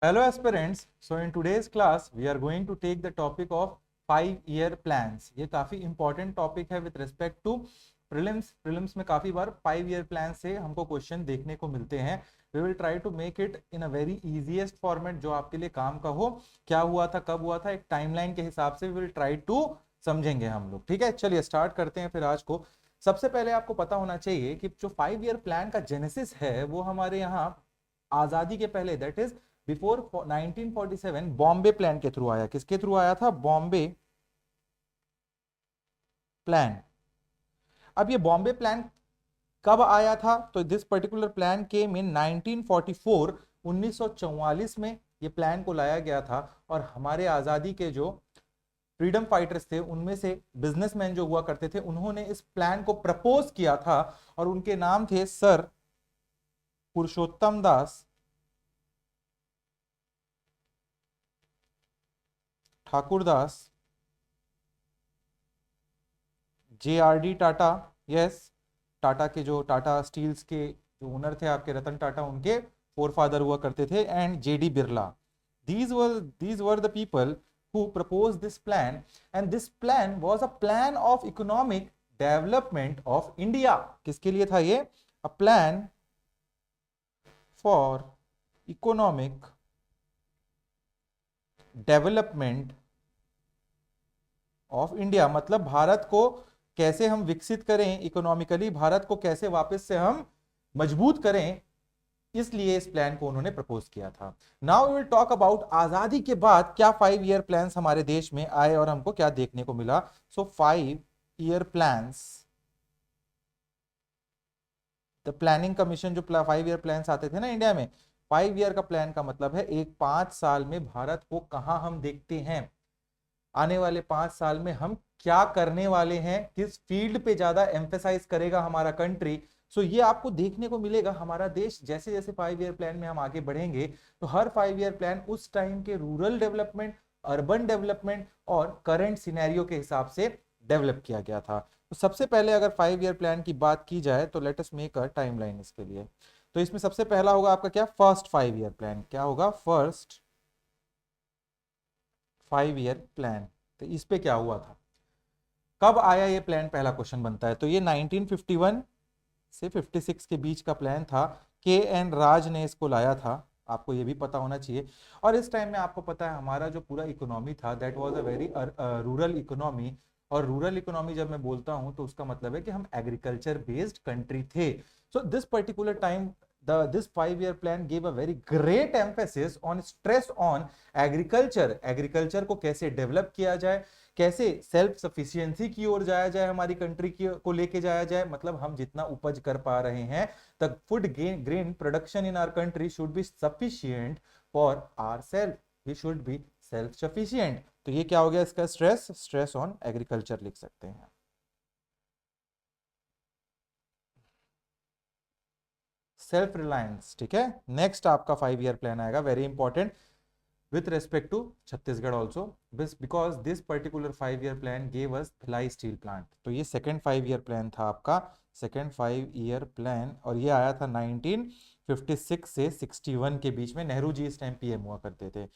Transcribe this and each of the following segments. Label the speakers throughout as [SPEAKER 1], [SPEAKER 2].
[SPEAKER 1] Hello aspirants, so in today's class we are going to take the topic of 5 year plans. ये काफी important topic है with respect to prelims में काफी बार 5 year plan से हमको question देखने को मिलते हैं. We will try to make it in a very easiest format जो आपके लिए काम का हो. क्या हुआ था, कब हुआ था, एक टाइमलाइन के हिसाब से we will try to समझेंगे हम लोग. ठीक है, चलिए स्टार्ट करते हैं फिर आज को. सबसे पहले आपको पता होना चाहिए कि जो 5 year प्लान का जेनेसिस है वो हमारे यहाँ आजादी के पहले, that is before 1947, Bombay plan के थ्रू आया. किसके थ्रू आया था? बॉम्बे प्लान. अब ये बॉम्बे प्लान कब आया था? तो दिस पर्टिकुलर प्लान केम इन 1944, 1944 में ये प्लान को लाया गया था. और हमारे आजादी के जो फ्रीडम फाइटर्स थे उनमें से बिजनेसमैन जो हुआ करते थे उन्होंने इस प्लान को प्रपोज किया था और उनके नाम थे सर पुरुषोत्तम दास ठाकुरदास, JRD टाटा. यस, टाटा के जो टाटा स्टील्स के जो ओनर थे आपके रतन टाटा, उनके फोरफादर हुआ करते थे. And JD Birla. these were the people who proposed this plan, and this plan was a plan of economic development of India. किसके लिए था ये? a plan for economic development of India. मतलब भारत को कैसे हम विकसित करें इकोनॉमिकली, भारत को कैसे वापस से हम मजबूत करें, इसलिए इस प्लान को उन्होंने प्रपोज किया था. Now we will talk about आजादी के बाद क्या 5 year प्लान्स हमारे देश में आए और हमको क्या देखने को मिला. सो 5 year plans, the planning commission, जो 5 year प्लान्स आते थे ना इंडिया में, 5 year का प्लान का मतलब है एक 5 साल में भारत को कहां हम देखते हैं, आने वाले 5 साल में हम क्या करने वाले हैं, किस फील्ड पे ज्यादा एम्फेसाइज करेगा हमारा कंट्री. सो ये आपको देखने को मिलेगा. हमारा देश जैसे जैसे 5 year प्लान में हम आगे बढ़ेंगे तो हर 5 year प्लान उस टाइम के रूरल डेवलपमेंट, अर्बन डेवलपमेंट और करंट सिनेरियो के हिसाब से डेवलप किया गया था. तो सबसे पहले अगर 5 year प्लान की बात की जाए तो let us make a timeline इसके लिए. तो इसमें सबसे पहला होगा आपका क्या? First 5 year plan. क्या होगा? First 5 year plan. तो इस पे क्या हुआ था, कब आया ये प्लान, पहला क्वेश्चन बनता है. तो ये 1951 से 56 के बीच का प्लान था. KN राज ने इसको लाया था, आपको ये भी पता होना चाहिए. और इस टाइम में आपको पता है हमारा जो पूरा इकोनॉमी था that was a very rural economy. और रूरल इकोनॉमी जब मैं बोलता हूं तो उसका मतलब है कि हम एग्रीकल्चर बेस्ड कंट्री थे. सो this particular time this 5 year plan gave a very great emphasis on stress on agriculture को कैसे डेवलप किया जाए, कैसे सेल्फ सफिशिएंसी की ओर जाया जाए, हमारी कंट्री की को लेके जाया जाए. मतलब हम जितना उपज कर पा रहे हैं, the food grain production in our country should be sufficient for our self. We should be self sufficient. तो ये क्या हो गया इसका? स्ट्रेस ऑन एग्रीकल्चर लिख सकते हैं. Self reliance. ठीक है, नेक्स्ट आपका 5 year प्लान आएगा, very important with respect to Chhattisgarh also, because this particular 5 year plan gave us Bhilai steel plant. तो ये सेकेंड 5 year प्लान था आपका, सेकेंड 5 year प्लान. और ये आया था 1956 से 61 के बीच में. नेहरू जी इस टाइम PM हुआ करते थे.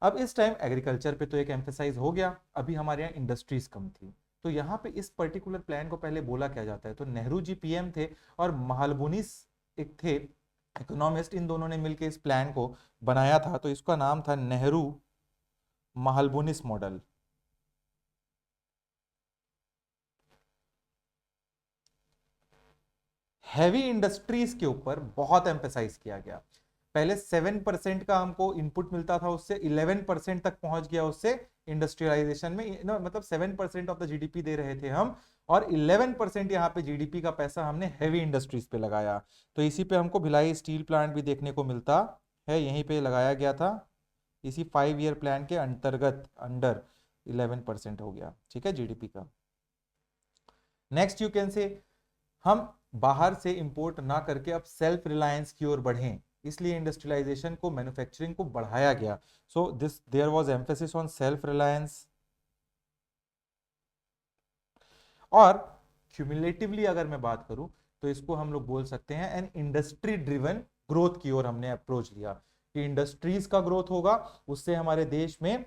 [SPEAKER 1] अब इस टाइम एग्रीकल्चर पे तो एक एम्फेसाइज हो गया, अभी हमारे यहाँ इंडस्ट्रीज कम थी. तो यहाँ पे इस पर्टिकुलर प्लान को पहले बोला क्या जाता है, तो नेहरू जी PM थे और महालबुनिस एक थे इकोनॉमिस्ट, इन दोनों ने मिलकर इस प्लान को बनाया था. तो इसका नाम था नेहरू महालबुनिस मॉडल. हैवी इंडस्ट्रीज के ऊपर बहुत एम्फेसाइज किया गया. पहले 7% का हमको इनपुट मिलता था, उससे 11% तक पहुंच गया उससे इंडस्ट्रियलाइजेशन में. मतलब 7% ऑफ द GDP दे रहे थे हम, और 11% यहाँ पे GDP का पैसा हमने हैवी इंडस्ट्रीज पे लगाया. तो इसी पे हमको भिलाई स्टील प्लांट भी देखने को मिलता है, यहीं पे लगाया गया था. इसी 5 year प्लान के अंतर्गत अंडर 11% हो गया. ठीक है, GDP का. नेक्स्ट यू कैन से हम बाहर से इंपोर्ट ना करके अब सेल्फ रिलायंस की ओर बढ़ें, इसलिए इंडस्ट्रियलाइजेशन को, मैन्युफैक्चरिंग को बढ़ाया गया. So this there was emphasis on self reliance. और क्यूमुलेटिवली अगर मैं बात करूं तो इसको हम लोग बोल सकते हैं एन इंडस्ट्री ड्रिवन ग्रोथ की ओर हमने अप्रोच लिया. कि इंडस्ट्रीज का ग्रोथ होगा, उससे हमारे देश में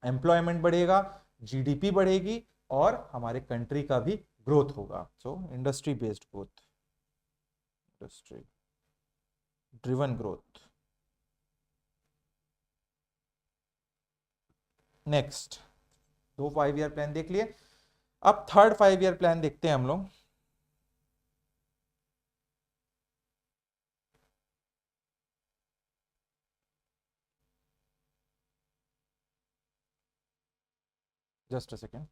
[SPEAKER 1] एम्प्लॉयमेंट बढ़ेगा, जीडीपी बढ़ेगी और हमारे कंट्री का भी ग्रोथ होगा। So industry based growth, industry driven growth. Next 2 5 year plan देख लिए, अब थर्ड 5 ईयर प्लान देखते हैं हम लोग। Just a second.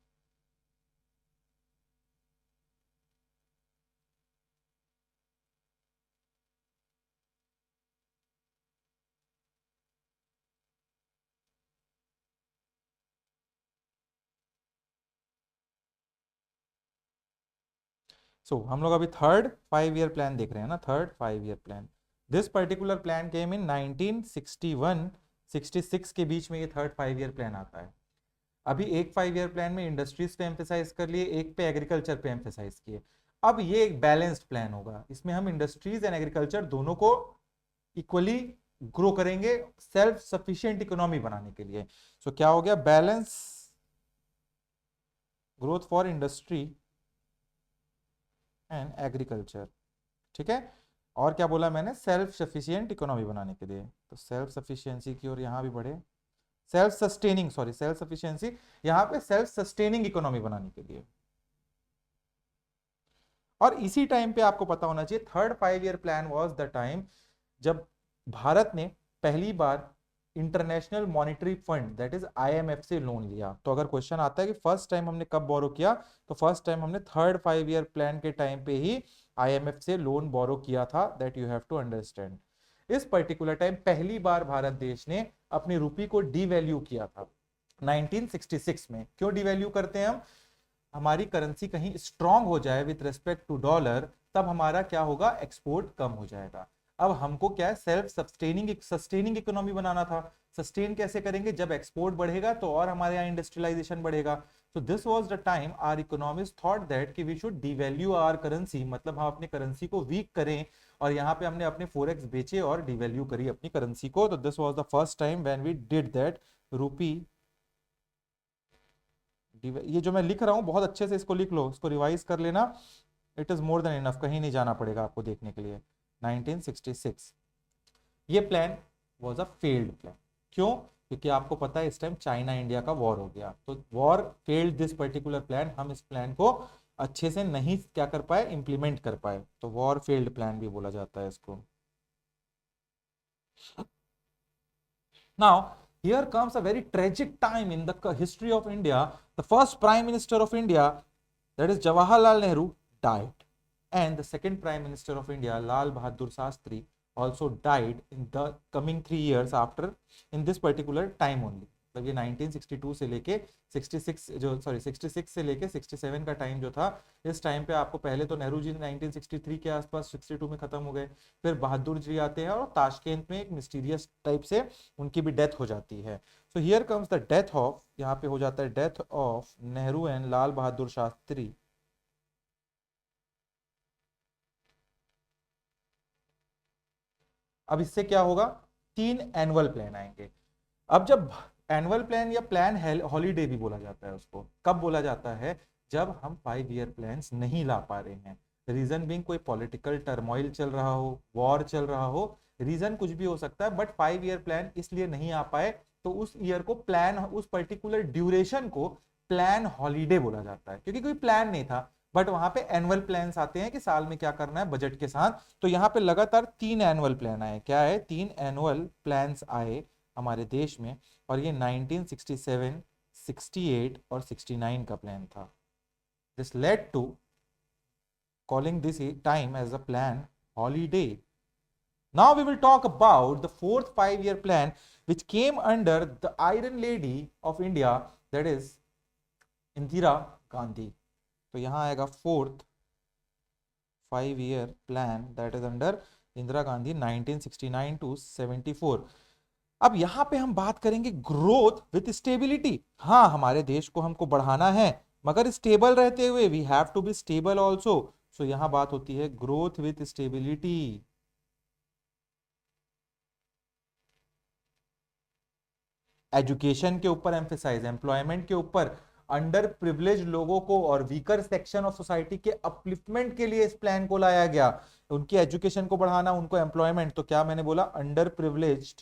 [SPEAKER 1] हम लोग अभी थर्ड 5 ईयर प्लान देख रहे हैं ना, third 5 year plan. This particular plan came in 1961 66 के बीच में ये थर्ड 5 ईयर प्लान आता है। अभी एक 5 ईयर प्लान में इंडस्ट्रीज पे एम्फेसाइज कर लिए, एक पे एग्रीकल्चर पे एम्फेसाइज किए। अब ये एक बैलेंस्ड प्लान होगा, इसमें हम इंडस्ट्रीज एंड एग्रीकल्चर दोनों को इक्वली ग्रो करेंगे सेल्फ सफिशिएंट इकोनॉमी बनाने के लिए। क्या हो गया, balance growth for industry and agriculture, ठीक है। और क्या बोला मैंने, सेल्फ सफिशिएंट इकोनॉमी बनाने के लिए। तो सेल्फ सफिशिएंसी की ओर यहां भी बढ़े, self sustaining, sorry self sufficiency, यहां पे सेल्फ सस्टेनिंग इकोनॉमी बनाने के लिए। और इसी टाइम पे आपको पता होना चाहिए third 5 year plan was the time जब भारत ने पहली बार international monetary fund that is IMF से लोन लिया। तो अगर क्वेश्चन आता है कि फर्स्ट टाइम हमने कब बोरो किया, तो फर्स्ट टाइम हमने थर्ड 5 ईयर प्लान के टाइम पे ही आईएमएफ से लोन बोरो किया था, that you have to understand. इस पर्टिकुलर टाइम पहली बार भारत देश ने अपनी रुपी को डीवैल्यू किया था 1966 में। क्यों डीवैल्यू करते हैं हम, हमारी करेंसी कहीं स्ट्रांग हो जाए विथ रिस्पेक्ट टू डॉलर, तब हमारा क्या होगा, एक्सपोर्ट कम हो जाएगा। अब हमको क्या है, सेल्फ सस्टेनिंग इकोनॉमी बनाना था। सस्टेन कैसे करेंगे, जब एक्सपोर्ट बढ़ेगा तो और हमारे यहाँ इंडस्ट्रियलाइजेशन बढ़ेगा। तो this was the time our economist thought that कि we should devalue our currency, मतलब हम अपनी करेंसी को वीक करें। और यहाँ पे हमने अपने फॉरेक्स बेचे और डिवैल्यू करी अपनी करेंसी को। तो this was the first time when we did that, rupee. ये जो मैं लिख रहा हूं बहुत अच्छे से इसको लिख लो, इसको रिवाइज कर लेना, it is more than enough, कहीं नहीं जाना पड़ेगा आपको देखने के लिए। 1966 ये plan was a failed plan. क्यों, क्योंकि आपको पता है इस टाइम चाइना इंडिया का वॉर हो गया, तो war failed this particular plan. हम इस प्लान को अच्छे से नहीं क्या कर पाए, इंप्लीमेंट कर पाए, तो वॉर फेल्ड प्लान भी बोला जाता है इसको। Now here comes a very tragic time in the history of India. The first prime minister of India, that is Jawaharlal Nehru, died, and the second prime minister of India, Lal Bahadur Shastri, also died in the coming 3 years after, in this particular time only. मतलब ये 1962 से लेके 66 जो sorry 66 से लेके 67 का time जो था, इस टाइम पे आपको पहले तो नेहरू जी 1963 के आसपास 62 में खत्म हो गए, फिर बहादुर जी आते हैं और ताशकंद में एक मिस्टीरियस टाइप से उनकी भी डेथ हो जाती है। So here comes the death of, यहाँ पे हो जाता है death of Nehru and Lal Bahadur Shastri. अब इससे क्या होगा, 3 एनुअल प्लान आएंगे। अब जब एनुअल प्लान या प्लान हॉलीडे भी बोला जाता है उसको, कब बोला जाता है, जब हम 5 ईयर प्लान्स नहीं ला पा रहे हैं। रीजन बिंग कोई पॉलिटिकल टर्मोइल चल रहा हो, वॉर चल रहा हो, रीजन कुछ भी हो सकता है, बट 5 ईयर प्लान इसलिए नहीं आ पाए, तो उस ईयर को प्लान, उस पर्टिकुलर ड्यूरेशन को प्लान हॉलीडे बोला जाता है, क्योंकि कोई प्लान नहीं था। बट वहां पे एनुअल प्लान्स आते हैं कि साल में क्या करना है बजट के साथ। तो यहाँ पे लगातार 3 एनुअल प्लान आए, क्या है, 3 एनुअल प्लान्स आए हमारे देश में। और ये 1967, 68 और 69 का प्लान था। This led to calling this time as a plan holiday. Now we will talk about the fourth 5 year plan which came under the Iron Lady of India, that is Indira Gandhi. तो यहां आएगा fourth 5 year plan that is under Indira Gandhi 1969 to 74। अब यहां पे हम बात करेंगे growth with stability. हाँ, हमारे देश को हमको बढ़ाना है, मगर स्टेबल रहते हुए, we have to be stable also. So यहां बात होती है ग्रोथ विथ स्टेबिलिटी। एजुकेशन के ऊपर एम्फेसाइज, एम्प्लॉयमेंट के ऊपर, अंडर प्रिविलेज लोगों को और वीकर सेक्शन ऑफ सोसाइटी के अपलिफ्टमेंट के लिए इस प्लान को लाया गया, उनकी एजुकेशन को बढ़ाना, उनको एम्प्लॉयमेंट। तो क्या मैंने बोला, under privileged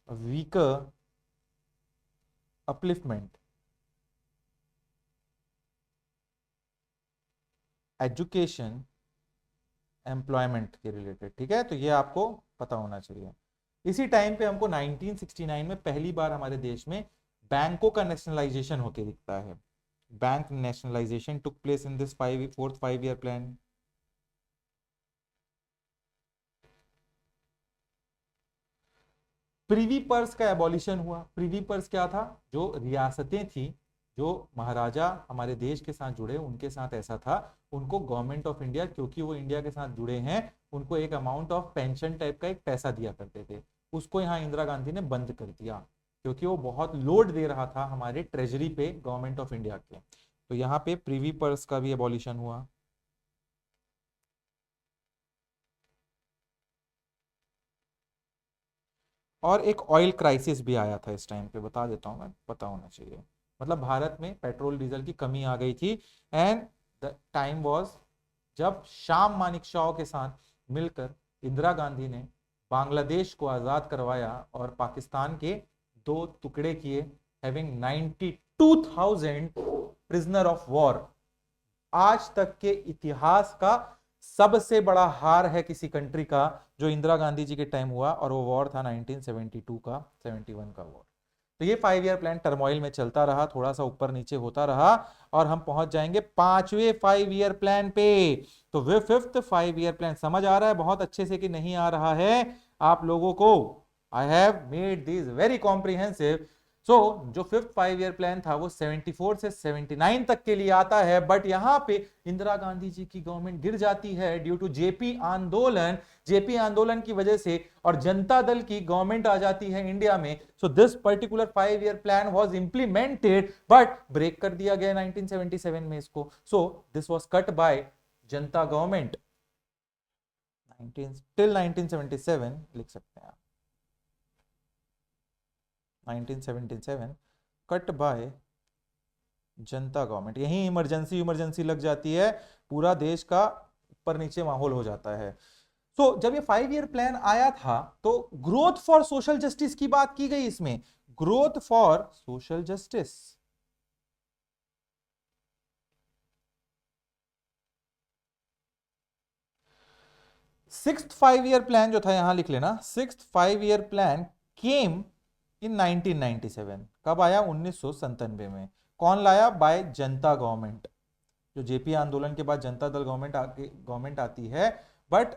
[SPEAKER 1] weaker upliftment, education, employment के रिलेटेड। ठीक है, तो ये आपको पता होना चाहिए। इसी टाइम पे हमको 1969 में पहली बार हमारे देश में बैंकों का नेशनलाइजेशन होते दिखता है। Bank nationalisation took place in this fourth 5 year plan. Privi purse का एबॉलिशन हुआ। प्रीवी पर्स क्या था, जो रियासतें थी, जो महाराजा हमारे देश के साथ जुड़े, उनके साथ ऐसा था, उनको गवर्नमेंट ऑफ इंडिया, क्योंकि वो इंडिया के साथ जुड़े हैं, उनको एक अमाउंट ऑफ पेंशन टाइप का एक पैसा दिया करते थे। उसको यहाँ इंदिरा गांधी ने बंद कर दिया, क्योंकि वो बहुत लोड दे रहा था हमारे ट्रेजरी पे गवर्नमेंट ऑफ इंडिया के। तो यहाँ पे प्रीवी पर्स का भी एबॉलिशन हुआ। और एक ऑयल क्राइसिस भी आया था इस टाइम पे, बता देता हूं मैं, पता होना चाहिए। मतलब भारत में पेट्रोल डीजल की कमी आ गई थी, एंड द टाइम वाज जब शाम मानेकशॉ के साथ मिलकर इंदिरा गांधी ने बांग्लादेश को आजाद करवाया और पाकिस्तान के 2 टुकड़े किए, हैविंग 92,000 प्रिजनर ऑफ वॉर। आज तक के इतिहास का सबसे बड़ा हार है किसी कंट्री का, जो इंदिरा गांधी जी के टाइम हुआ, और वो वॉर था 1972 का, 71 का वॉर। तो ये 5 ईयर प्लान टर्मोइल में चलता रहा, थोड़ा सा ऊपर नीचे होता रहा, और हम पहुंच जाएंगे 5वें 5 ईयर प्लान पे। तो वे 5th 5 ईयर प्लान समझ आ रहा है बहुत अच्छे से कि नहीं आ रहा है आप लोगों को? I have made this very comprehensive. So जो 5th 5 ईयर प्लान था वो 74 से 79 तक के लिए आता है, बट यहां पे इंदिरा गांधी जी की गवर्नमेंट गिर जाती है ड्यू टू जेपी आंदोलन। जेपी आंदोलन की वजह से और जनता दल की गवर्नमेंट आ जाती है इंडिया में। So this particular 5 year plan was implemented, but break कर दिया गया 1977 में इसको। So this was cut by Janata government 19 till 1977 लिख सकते हैं आप, 1977 कट बाय जनता गवर्नमेंट। यही इमरजेंसी इमरजेंसी लग जाती है, पूरा देश का ऊपर नीचे माहौल हो जाता है। तो जब ये 5 ईयर प्लान आया था तो ग्रोथ फॉर सोशल जस्टिस की बात की गई इसमें, growth for social justice. Sixth 5 year plan जो था, यहां लिख लेना, सिक्स्थ 5 ईयर प्लान केम इन 1997। कब आया? 1997 में। कौन लाया? Bye Janata government. जो जेपी आंदोलन के बाद जनता दल गवर्नमेंट आती है, but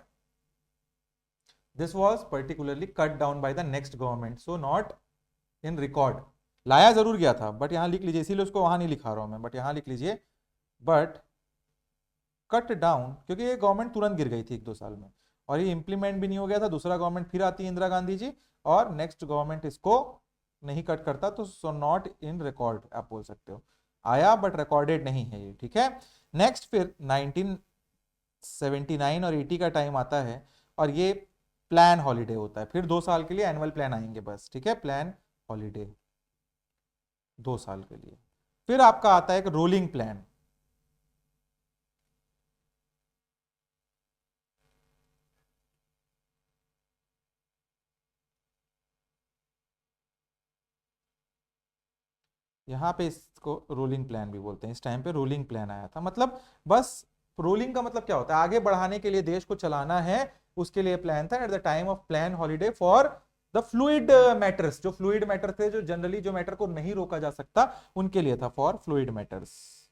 [SPEAKER 1] this was particularly cut down by the next government, so not in record. लाया जरूर गया था, बट यहां लिख लीजिए, इसीलिए उसको वहां नहीं लिखा रहा हूं मैं, बट यहां लिख लीजिए बट कट डाउन, क्योंकि ये गवर्नमेंट तुरंत गिर गई थी 1-2 साल में, और ये इंप्लीमेंट भी नहीं हो गया था। दूसरा गवर्नमेंट फिर आती है इंदिरा गांधी जी, और नेक्स्ट गवर्नमेंट इसको नहीं कट करता, तो सो नॉट इन रिकॉर्ड आप बोल सकते हो। आया बट रिकॉर्डेड नहीं है ये, ठीक है। नेक्स्ट फिर 1979 और 80 का टाइम आता है, और ये प्लान हॉलीडे होता है। फिर 2 साल के लिए एनुअल प्लान आएंगे बस, ठीक है, प्लान हॉलीडे 2 साल के लिए। फिर आपका आता है एक रोलिंग प्लान। यहाँ पे इसको रोलिंग प्लान भी बोलते हैं। इस टाइम पे रोलिंग प्लान आया था, मतलब बस रोलिंग का मतलब क्या होता है? आगे बढ़ाने के लिए, देश को चलाना है, उसके लिए प्लान था। At the time of plan holiday for the fluid matters, जो फ्लूइड मैटर थे, जो जनरली जो मैटर को नहीं रोका जा सकता, उनके लिए था, फॉर फ्लूइड मैटर्स।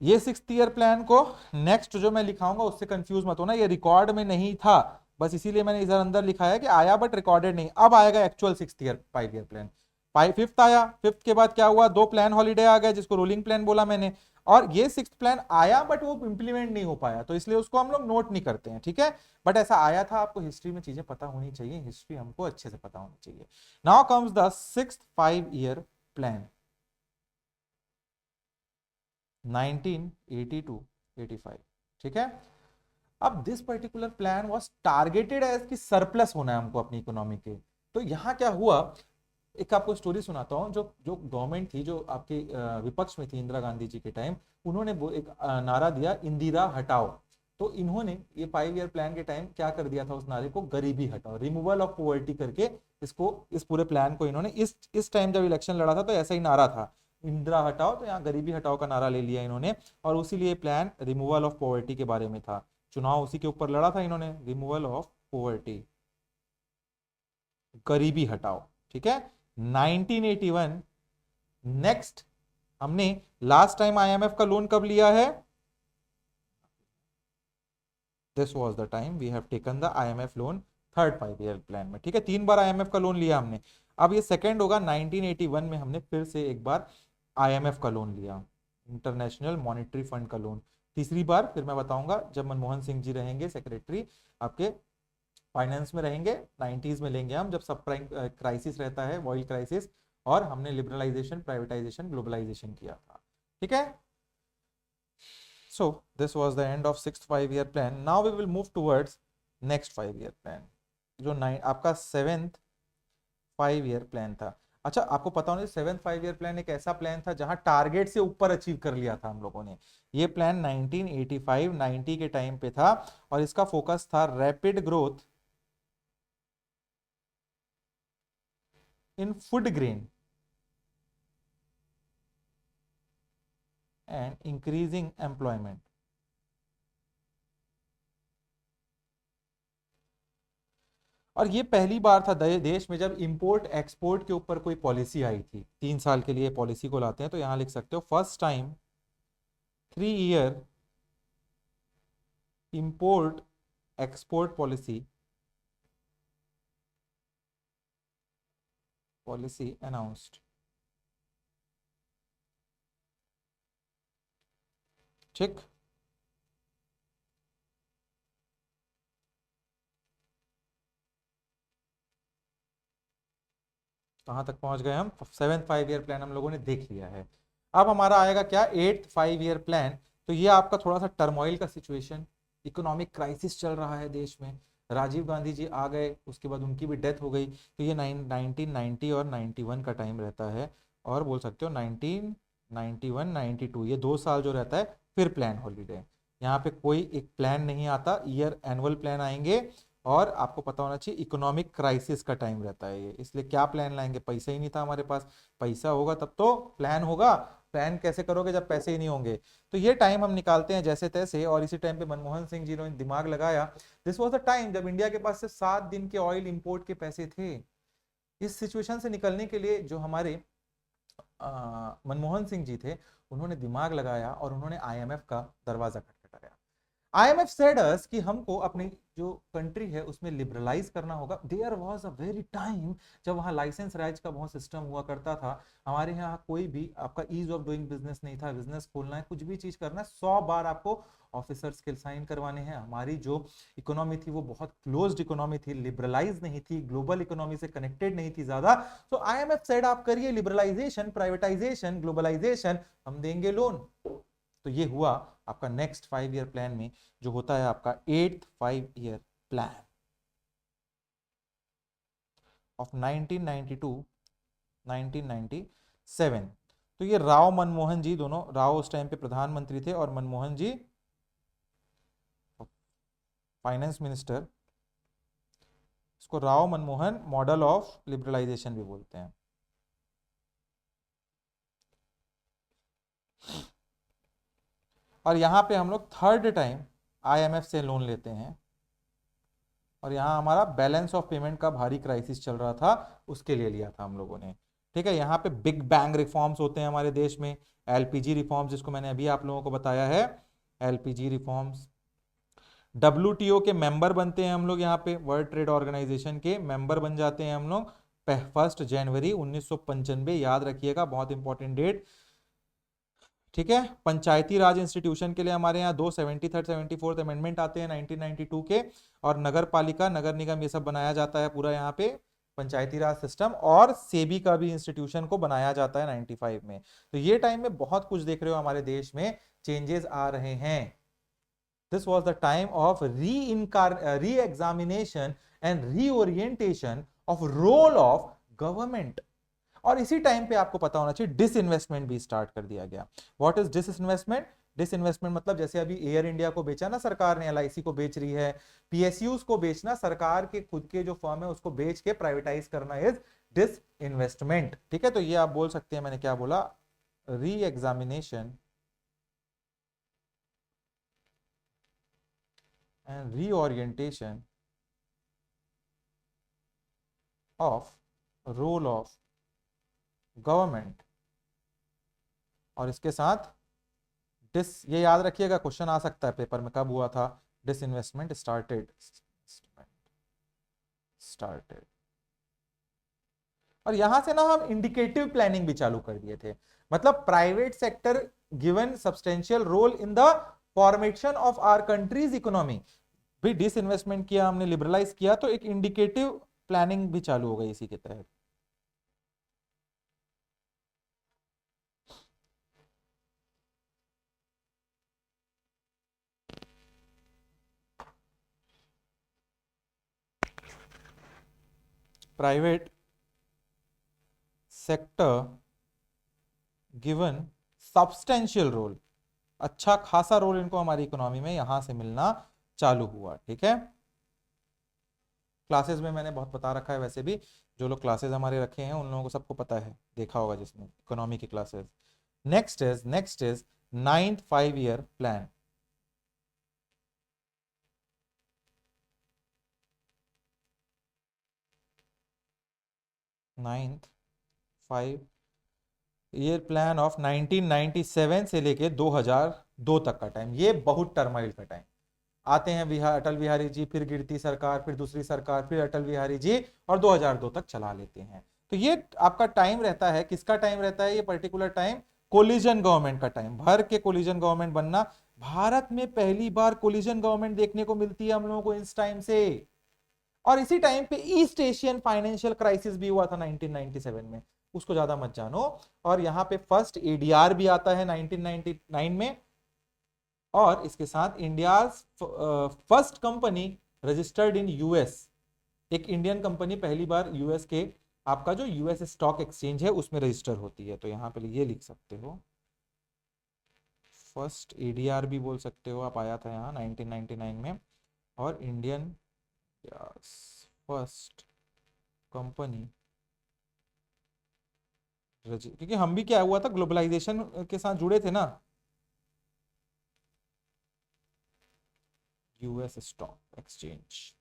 [SPEAKER 1] ये 6th ईयर प्लान को नेक्स्ट जो मैं लिखाऊंगा उससे कंफ्यूज मत होना, ये रिकॉर्ड में नहीं था, बस इसीलिए मैंने इधर अंदर लिखा है कि आया बट रिकॉर्डेड नहीं। अब आएगा actual 6th year 5 year plan. 5th आया, 5th के बाद क्या हुआ? 2 प्लान हॉलीडे आ गए, जिसको रोलिंग प्लान बोला मैंने। और ये 6th प्लान आया बट वो इंप्लीमेंट नहीं हो पाया, तो इसलिए उसको हम लोग नोट नहीं करते हैं, ठीक है। बट ऐसा आया था, आपको हिस्ट्री में चीजें पता होनी चाहिए, हिस्ट्री हमको अच्छे से पता होनी चाहिए। Now comes the 6th 5 year plan 1980 to 85। ठीक है। अब this particular plan was targeted as कि सरप्लस होना है हमको अपनी इकोनॉमी के। तो यहां क्या हुआ, एक आपको स्टोरी सुनाता हूँ। जो जो गवर्नमेंट थी, जो आपके विपक्ष में थी इंदिरा गांधी जी के टाइम, उन्होंने एक नारा दिया, इंदिरा हटाओ। तो इन्होंने ये 5 ईयर प्लान के टाइम क्या कर दिया था, उस नारे को गरीबी हटाओ, रिमूवल ऑफ पॉवर्टी करके इसको, इस पूरे प्लान को इन्होंने इस टाइम जब इलेक्शन लड़ा था तो ऐसा ही नारा था, इंदिरा हटाओ, तो यहाँ गरीबी हटाओ का नारा ले लिया इन्होंने। और उसी लिए प्लान रिमूवल ऑफ पॉवर्टी के बारे में था, चुनाव उसी के ऊपर लड़ा था इन्होंने, रिमूवल ऑफ पॉवर्टी, गरीबी हटाओ। ठीक है। 1981 नेक्स्ट, हमने लास्ट टाइम आईएमएफ का लोन कब लिया है, this was the time we have taken the IMF loan, third 5 year plan में। ठीक है, 3 बार आईएमएफ का लोन लिया हमने। अब ये सेकंड होगा, 1981 में हमने फिर से एक बार आईएमएफ का लोन लिया, इंटरनेशनल मॉनेटरी फंड का लोन। तीसरी बार फिर मैं बताऊंगा जब मनमोहन सिंह जी रहेंगे सेक्रेटरी, आपके फाइनेंस में रहेंगे, 90s में लेंगे हम, जब सब प्राइम क्राइसिस रहता है, ऑयल क्राइसिस, और हमने लिबरलाइजेशन, प्राइवेटाइजेशन, ग्लोबलाइजेशन किया था। ठीक है। So this was the end of 6th 5 year plan. Now we will move towards next 5 year plan, जो आपका 7th 5 year प्लान था। अच्छा, आपको पता होना, 7th 5 year प्लान एक ऐसा प्लान था जहां टारगेट से ऊपर अचीव कर लिया था हम लोगों ने। ये प्लान 1985-90 के टाइम पे था, और इसका फोकस था rapid growth in food grain and increasing employment. और ये पहली बार था देश में जब इंपोर्ट एक्सपोर्ट के ऊपर कोई पॉलिसी आई थी। 3 साल के लिए पॉलिसी को लाते हैं, तो यहां लिख सकते हो, first time 3 year import export policy announced. ठीक। कहां तक पहुंच गए हम, 7th 5 ईयर प्लान हम लोगों ने देख लिया है। अब हमारा आएगा क्या, 8th 5 ईयर प्लान। तो ये आपका थोड़ा सा टर्मोइल का सिचुएशन, इकोनॉमिक क्राइसिस चल रहा है देश में, राजीव गांधी जी आ गए, उसके बाद उनकी भी डेथ हो गई। तो ये 1990 और 91 का टाइम रहता है, और बोल सकते हो 1991 92, ये 2 साल जो रहता है, फिर प्लान हॉलीडे। यहाँ पे कोई एक प्लान नहीं आता, ईयर एनुअल प्लान आएंगे। और आपको पता होना चाहिए इकोनॉमिक क्राइसिस का टाइम रहता है ये, इसलिए क्या प्लान लाएंगे, पैसा ही नहीं था हमारे पास, पैसा होगा तब तो प्लान होगा, प्लान कैसे करोगे जब पैसे ही नहीं होंगे। तो ये टाइम हम निकालते हैं जैसे तैसे, और इसी टाइम पे मनमोहन सिंह जी ने दिमाग लगाया। दिस वाज द टाइम जब इंडिया के पास सिर्फ 7 दिन के ऑयल इंपोर्ट के पैसे थे। इस सिचुएशन से निकलने के लिए जो हमारे मनमोहन सिंह जी थे, उन्होंने दिमाग लगाया और उन्होंने आईएमएफ का दरवाजा खटखटाया। IMF said us कि हमको अपनी जो कंट्री है उसमें लिबरलाइज करना होगा। There was a very time जब वहाँ लाइसेंस राइज का बहुत सिस्टम हुआ करता था। हमारे यहाँ कोई भी आपका ईज ऑफ डूइंग बिजनेस नहीं था, बिजनेस खोलना है, कुछ भी चीज करना है, 100 बार आपको ऑफिसर्स के साइन करवाने हैं। हमारी जो इकोनॉमी थी वो बहुत क्लोज्ड इकोनॉमी थी, लिबरलाइज नहीं थी, ग्लोबल इकोनॉमी से कनेक्टेड नहीं थी ज्यादा। तो IMF सेड आप करिए लिबरलाइजेशन, प्राइवेटाइजेशन, ग्लोबलाइजेशन, हम देंगे लोन। तो ये हुआ आपका नेक्स्ट 5 ईयर प्लान में, जो होता है आपका 8th 5 ईयर प्लान ऑफ 1992 1997। तो ये राव मनमोहन जी, दोनों राव उस टाइम पे प्रधानमंत्री थे और मनमोहन जी फाइनेंस मिनिस्टर। इसको Rao Manmohan model of liberalisation भी बोलते हैं। और यहां पे हम लोग थर्ड टाइम आईएमएफ से लोन लेते हैं, और यहाँ हमारा बैलेंस ऑफ पेमेंट का भारी क्राइसिस चल रहा था, उसके लिए लिया था हम लोगों ने। ठीक है। यहाँ पे बिग बैंग रिफॉर्म्स होते हैं हमारे देश में, एलपीजी रिफॉर्म्स जिसको मैंने अभी आप लोगों को बताया है, एलपीजी रिफॉर्म्स। डब्ल्यूटीओ के मेंबर बनते हैं हम लोग, यहाँ पे वर्ल्ड ट्रेड ऑर्गेनाइजेशन के मेंबर बन जाते हैं हम लोग 1 जनवरी 1995, याद रखिएगा, बहुत इंपॉर्टेंट डेट। ठीक है। पंचायती राज इंस्टीट्यूशन के लिए हमारे यहाँ 73rd 74th अमेंडमेंट आते हैं 1992 के, और नगर पालिका, नगर निगम, ये सब बनाया जाता है पूरा यहाँ पे पंचायती राज सिस्टम, और सेबी का भी इंस्टीट्यूशन को बनाया जाता है 95 में। तो ये टाइम में बहुत कुछ देख रहे हो हमारे देश में चेंजेस आ रहे हैं। This was the time of re-examination and reorientation of role of government. और इसी टाइम पे आपको पता होना चाहिए डिसइन्वेस्टमेंट भी स्टार्ट कर दिया गया। What is disinvestment? डिसइन्वेस्टमेंट मतलब जैसे अभी एयर इंडिया को बेचा ना सरकार ने, एलआईसी को बेच रही है, पीएसयूज को बेचना, सरकार के खुद के जो फर्म है उसको बेच के प्राइवेटाइज करना इज डिसइन्वेस्टमेंट। ठीक है, तो ये आप बोल सकते हैं, मैंने क्या बोला, re examination and reorientation of role of government. और इसके साथ ये याद रखिएगा, क्वेश्चन आ सकता है पेपर में, कब हुआ था डिसइन्वेस्टमेंट स्टार्टेड। और यहां से ना हम इंडिकेटिव प्लानिंग भी चालू कर दिए थे, मतलब private sector given substantial role in the formation of our country's economy. भी डिसइन्वेस्टमेंट किया हमने, लिबरलाइज किया, तो एक इंडिकेटिव प्लानिंग भी चालू हो गई इसी के तहत। Private sector given substantial role, अच्छा खासा रोल इनको हमारी इकोनॉमी में यहां से मिलना चालू हुआ। ठीक है, क्लासेस में मैंने बहुत बता रखा है, वैसे भी जो लोग क्लासेस हमारे रखे हैं उन लोगों को सबको पता है, देखा होगा जिसमें इकोनॉमी की classes. Next is 9th 5-year plan. 9th 5-year plan of 1997 से लेके 2002 तक का टाइम। ये बहुत टर्माइल का टाइम। आते हैं अटल बिहारी जी, फिर गिरती सरकार, फिर दूसरी सरकार, फिर अटल बिहारी जी, और 2002 तक चला लेते हैं। तो ये आपका टाइम रहता है, किसका टाइम रहता है ये पर्टिकुलर टाइम? कोलिजन गवर्नमेंट का टाइम, भर के कोलिजन गवर्नमेंट बनना। भारत में पहली बार कोलिजन गवर्नमेंट देखने को मिलती है हम लोगों को इस टाइम से। और इसी टाइम पे ईस्ट एशियन फाइनेंशियल क्राइसिस भी हुआ था 1997 में, उसको ज्यादा मत जानो। और यहां पे फर्स्ट एडीआर भी आता है 1999 में। और इसके साथ India first company registered in US, एक इंडियन कंपनी पहली बार यूएस के, आपका जो यूएस स्टॉक एक्सचेंज है उसमें रजिस्टर होती है। तो यहां पे ये लिख सकते हो, फर्स्ट एडीआर भी बोल सकते हो आप, आया था यहाँ 1999 में। और इंडियन फर्स्ट कंपनी, क्योंकि हम भी क्या हुआ था, ग्लोबलाइजेशन के साथ जुड़े थे ना, यूएस स्टॉक एक्सचेंज।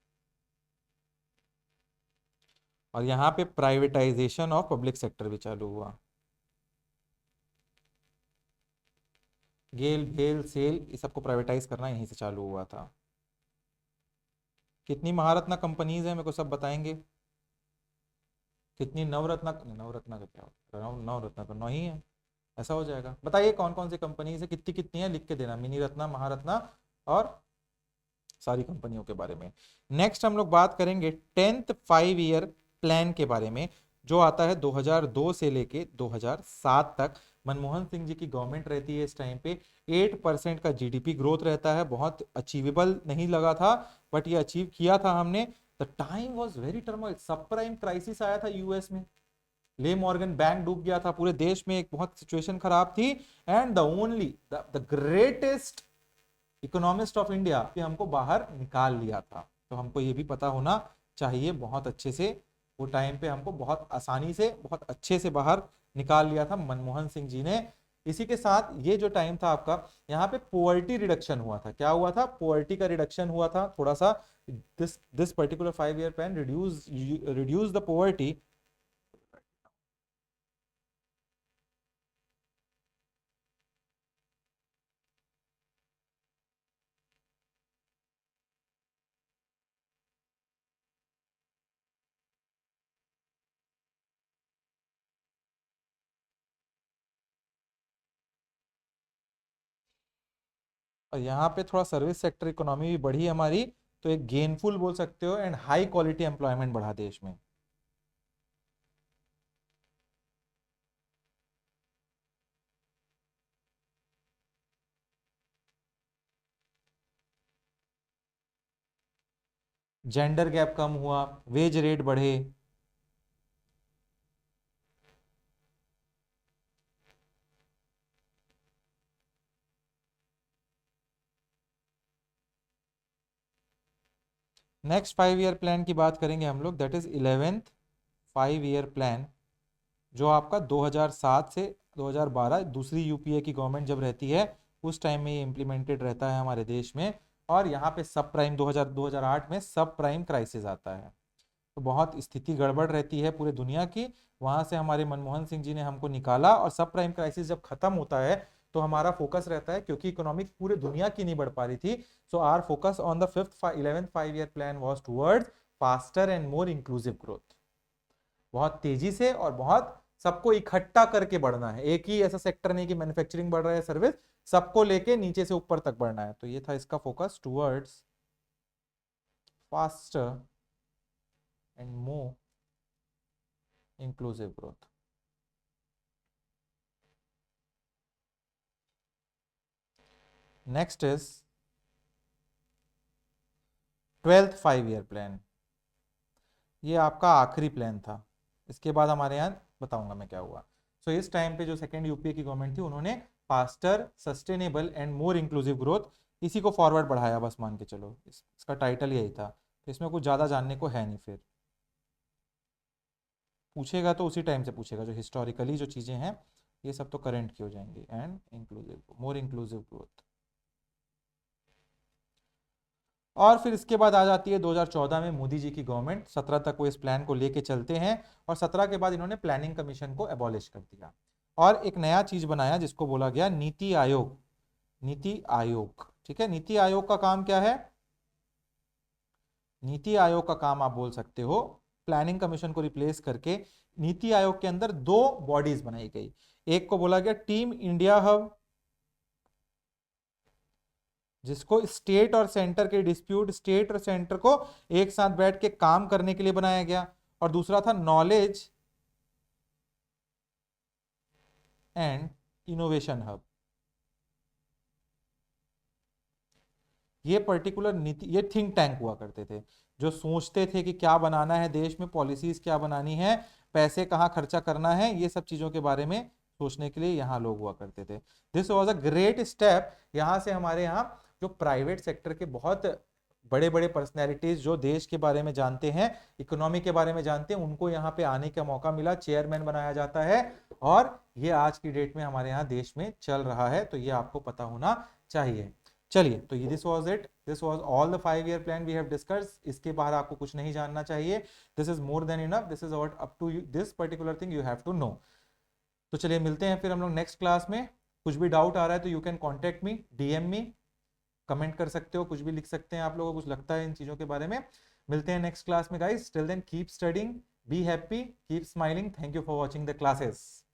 [SPEAKER 1] और यहां पे प्राइवेटाइजेशन ऑफ पब्लिक सेक्टर भी चालू हुआ। गेल, भेल, सेल, इस सबको प्राइवेटाइज करना यहीं से चालू हुआ था। कितनी महारत्ना कंपनीज है मेरे को सब बताएंगे? कितनी नवरत्ना, नवरत्ना का क्या होता है? नवरत्ना तो 9 ही है, ऐसा हो जाएगा। बताइए कौन कौन सी कंपनीज है, कितनी कितनी है, लिख के देना, मिनी रत्ना, महारत्ना, और सारी कंपनियों के बारे में। नेक्स्ट हम लोग बात करेंगे 10th 5-year प्लान के बारे में, जो आता है 2002 से लेके 2007 तक। मनमोहन सिंह जी की गवर्नमेंट रहती है इस टाइम पे। 8% का जीडीपी ग्रोथ रहता है, बहुत अचीवेबल नहीं लगा था, बट ये अचीव किया था हमने। The time was very turmoil, सब प्राइम क्राइसिस आया था यूएस में, ले मॉर्गन बैंक डूब गया था, पूरे देश में एक बहुत सिचुएशन खराब थी। And the only the greatest economist of India भी हमको बाहर निकाल लिया था। तो हमको ये भी पता होना चाहिए बहुत अच्छे से, वो टाइम पे हमको बहुत आसानी से, बहुत अच्छे से बाहर निकाल लिया था मनमोहन सिंह जी ने। इसी के साथ ये जो टाइम था आपका, यहाँ पे पोवर्टी रिडक्शन हुआ था। क्या हुआ था? पोवर्टी का रिडक्शन हुआ था थोड़ा सा। This particular 5-year plan reduce the poverty. और यहाँ पे थोड़ा सर्विस सेक्टर इकोनॉमी भी बढ़ी हमारी, तो एक गेनफुल बोल सकते हो, एंड हाई क्वालिटी एम्प्लॉयमेंट बढ़ा देश में। जेंडर गैप कम हुआ, वेज रेट बढ़े। नेक्स्ट 5 ईयर प्लान की बात करेंगे हम लोग, that is 11th 5 year plan, जो आपका 2007 से 2012 दूसरी यूपीए की गवर्नमेंट जब रहती है उस टाइम में ये इम्प्लीमेंटेड रहता है हमारे देश में। और यहाँ पे सब प्राइम 2008 में सब प्राइम क्राइसिस आता है, तो बहुत स्थिति गड़बड़ रहती है पूरे दुनिया की। वहां से हमारे मनमोहन सिंह जी ने हमको निकाला, और सब प्राइम क्राइसिस जब खत्म होता है तो हमारा फोकस रहता है, क्योंकि इकोनॉमिक पूरे दुनिया की नहीं बढ़ पा रही थी, so our focus on the 11th 5 year plan was towards faster and more inclusive growth. बहुत तेजी से और बहुत सबको इकट्ठा करके बढ़ना है, एक ही ऐसा सेक्टर नहीं कि मैन्युफैक्चरिंग बढ़ रहा है, सर्विस, सबको लेके नीचे से ऊपर तक बढ़ना है। तो ये था इसका focus, towards faster and more inclusive growth. Next is 12th 5 year plan. ये आपका आखिरी प्लान था, इसके बाद हमारे यहाँ बताऊंगा मैं क्या हुआ। सो इस टाइम पे जो सेकेंड यूपीए की गवर्नमेंट थी, उन्होंने faster sustainable and more inclusive growth, इसी को फॉरवर्ड बढ़ाया, बस मान के चलो, इसका टाइटल यही था। तो इसमें कुछ ज़्यादा जानने को है नहीं, फिर पूछेगा तो उसी टाइम से पूछेगा, जो हिस्टोरिकली जो चीज़ें हैं ये सब तो करेंट की हो जाएंगी। And inclusive, more inclusive growth. और फिर इसके बाद आ जाती है 2014 में मोदी जी की गवर्नमेंट, 17 तक वो इस प्लान को लेके चलते हैं, और 17 के बाद इन्होंने प्लानिंग कमीशन को एबॉलिश कर दिया और एक नया चीज बनाया जिसको बोला गया नीति आयोग। नीति आयोग, ठीक है। नीति आयोग का काम क्या है? नीति आयोग का काम आप बोल सकते हो, प्लानिंग कमीशन को रिप्लेस करके नीति आयोग के अंदर दो बॉडीज बनाई गई। एक को बोला गया टीम इंडिया हब, जिसको स्टेट और सेंटर के डिस्प्यूट, स्टेट और सेंटर को एक साथ बैठ के काम करने के लिए बनाया गया। और दूसरा था नॉलेज एंड इनोवेशन हब। ये पर्टिकुलर नीति, ये थिंक टैंक हुआ करते थे, जो सोचते थे कि क्या बनाना है देश में, पॉलिसीज क्या बनानी है, पैसे कहाँ खर्चा करना है, ये सब चीजों के बारे में सोचने के लिए यहाँ लोग हुआ करते थे। This was a great step. यहाँ से हमारे यहाँ जो प्राइवेट सेक्टर के बहुत बड़े बड़े पर्सनैलिटीज जो देश के बारे में जानते हैं, इकोनॉमी के बारे में जानते हैं, उनको यहाँ पे आने का मौका मिला, चेयरमैन बनाया जाता है, और ये आज की डेट में हमारे यहाँ देश में चल रहा है। तो ये आपको पता होना चाहिए। चलिए, तो ये this was it, this was all the 5 year plan we have discuss. इसके बाहर आपको कुछ नहीं जानना चाहिए, this is more than enough, this is what up to this particular thing you have to know. तो चलिए मिलते हैं फिर हम लोग नेक्स्ट क्लास में। कुछ भी डाउट आ रहा है तो you can contact me, DM me, comment कर सकते हो, कुछ भी लिख सकते हैं, आप लोगों को कुछ लगता है इन चीजों के बारे में। मिलते हैं नेक्स्ट क्लास में guys, till then keep studying, be happy, keep smiling, thank you for watching the classes.